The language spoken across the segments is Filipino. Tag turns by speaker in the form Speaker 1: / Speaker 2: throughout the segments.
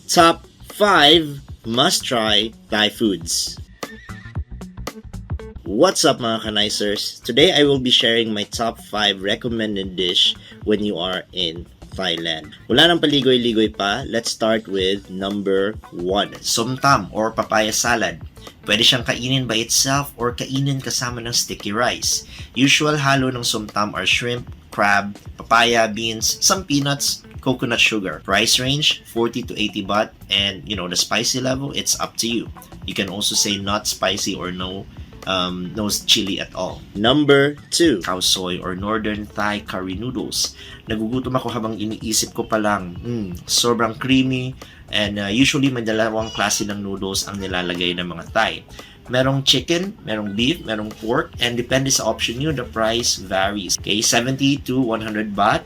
Speaker 1: Top 5 must-try Thai foods. What's up mga kanaisers? Today I will be sharing my top 5 recommended dish when you are in Thailand. Wala nang paligoy-ligoy pa, let's start with number 1. Somtam or papaya salad. Pwede siyang kainin by itself or kainin kasama ng sticky rice. Usual halo ng somtam are shrimp, crab, papaya, beans, some peanuts, coconut sugar. Price range 40 to 80 baht, and the spicy level, it's up to you. You can also say not spicy or no chili at all. Number 2, khao soi or Northern Thai curry noodles. Nagugutom ako habang iniisip ko pa lang. Sobrang creamy, and usually may dalawang klase ng noodles ang nilalagay ng mga Thai. Merong chicken, merong beef, merong pork, and depende sa option nyo, the price varies. Okay, 70 to 100 baht.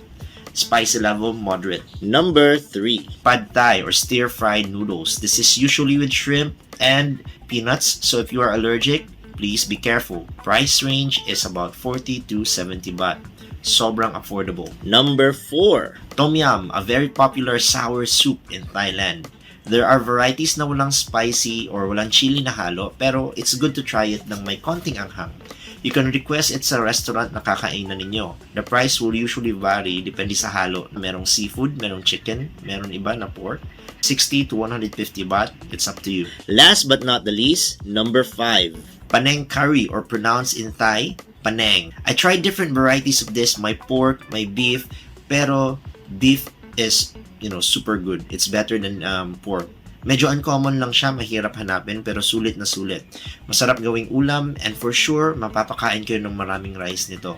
Speaker 1: Spicy level, moderate. Number 3, pad thai or stir-fried noodles. This is usually with shrimp and peanuts, so if you are allergic, please be careful. Price range is about 40 to 70 baht. Sobrang affordable. Number 4, tom yum, a very popular sour soup in Thailand. There are varieties na walang spicy or walang chili na halo, pero it's good to try it ng may konting anghang. You can request it sa restaurant na kakainan ninyo. The price will usually vary depende sa halo. Merong seafood, merong chicken, meron iba na pork. 60 to 150 baht, it's up to you. Last but not the least, number 5, Panang curry or pronounced in Thai, Panang. I tried different varieties of this, my pork, my beef, pero beef is super good. It's better than pork. Medyo uncommon lang siya, mahirap hanapin, pero sulit na sulit. Masarap gawing ulam, and for sure, mapapakain kayo ng maraming rice nito.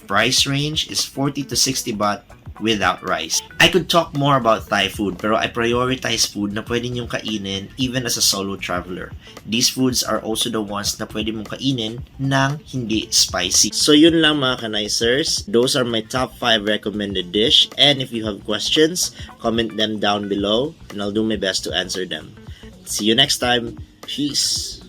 Speaker 1: Price range is 40 to 60 baht without rice. I could talk more about Thai food, pero I prioritize food na pwede nyong kainin even as a solo traveler. These foods are also the ones na pwede mong kainin nang hindi spicy. So yun lang mga kanaisers. Those are my top 5 recommended dish, and if you have questions, comment them down below and I'll do my best to answer them. See you next time. Peace.